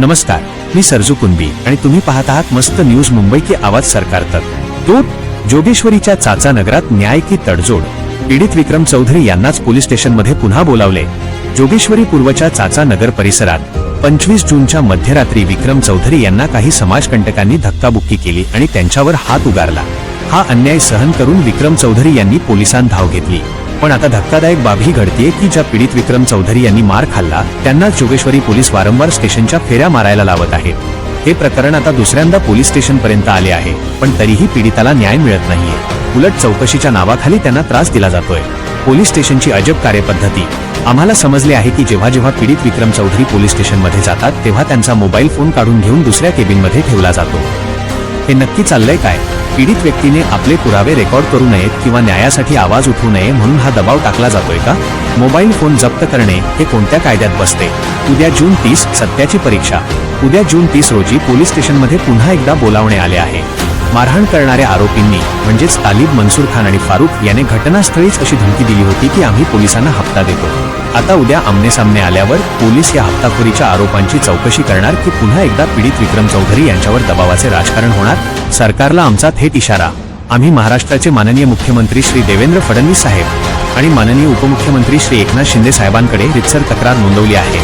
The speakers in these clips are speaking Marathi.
नमस्कार, मी सरजू कुंबी आणि तुम्ही पाहत आहात मस्त न्यूज मुंबई की आवाज सरकार तक। तो जोगेश्वरीच्या चाचा नगरात न्याय की तडजोड, पीडित विक्रम चौधरी यांनाच पोलीस स्टेशनमध्ये पुन्हा बोलावले। जोगेश्वरी पूर्वच्या चाचा नगर परिसरात 25 जूनच्या मध्यरात्री विक्रम चौधरी यांना काही समाजकंटकांनी धक्काबुक्की केली आणि त्यांच्यावर हात उगारला। हा अन्याय सहन करून विक्रम चौधरी यांनी पोलिसांत धाव घेतली। पण आता धक्कादायक बाब ही घडतेय की ज्या पीडित विक्रम चौधरी यांनी मार खाल्ला त्यांना जोगेश्वरी पोलीस वारंवार स्टेशनच्या फेऱ्या मारायला लावत आहेत। हे प्रकरण आता दुसऱ्यांदा पोलीस स्टेशन पर्यंत आले आहे, पण तरीही पीडिताला न्याय मिळत नाहीये। उलट चौकशीच्या नावाखाली त्यांना त्रास दिला जातोय। पोलीस स्टेशनची अजब कार्यपद्धती। आम्हाला समजले आहे की जेव्हा जेव्हा पीडित विक्रम चौधरी पोलीस स्टेशनमध्ये जातात तेव्हा त्यांचा मोबाईल फोन काढून घेऊन दुसऱ्या केबिनमध्ये ठेवला जातो। हे नक्की चाललंय काय? पीडित व्यक्तीने आपले पुरावे रेकॉर्ड करू नयेत किंवा न्यायासाठी आवाज उठवू नये म्हणून हा दबाव टाकला जातोय का? मोबाईल फोन जप्त करणे हे कोणत्या कायद्यात बसते? उद्या जून 30 सत्याची परीक्षा। उद्या जून 30 रोजी पोलीस स्टेशनमध्ये पुन्हा एकदा बोलावणे आले आहे। मारहाण करणाऱ्या आरोपींनी म्हणजेच तालिब मनसूर खान आणि फारुख याने घटनास्थळीच अशी धमकी दिली होती की आम्ही पोलिसांना हप्ता देतो। आता उद्या आमनेसामने आल्यावर पोलीस या हप्ताखोरीच्या आरोपांची चौकशी करणार की पुन्हा एकदा पीडित विक्रम चौधरी यांच्यावर दबावाचे राजकारण होणार? सरकारला आमचा थेट इशारा। आम्ही महाराष्ट्राचे माननीय मुख्यमंत्री श्री देवेंद्र फडणवीस साहेब आणि माननीय उपमुख्यमंत्री श्री एकनाथ शिंदे साहेबांकडे रितसर तक्रार नोंदवली आहे।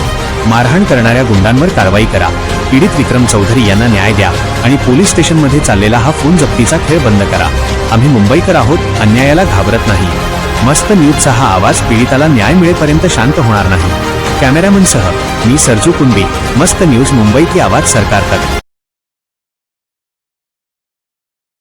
मारहाण करणाऱ्या गुंडांवर कारवाई करा, पीडित विक्रम चौधरी यांना न्याय द्या आणि पोलीस स्टेशनमध्ये चाललेला हा फोन जप्तीचा खेळ बंद करा। आम्ही मुंबईकर आहोत, अन्यायाला घाबरत नाही। मस्त न्यूजचा हा आवाज पीडिताला न्याय मिळेपर्यंत शांत होणार नाही। कॅमेरामनसह मी सरजू कुंबी, मस्त न्यूज मुंबई की आवाज सरकार तक।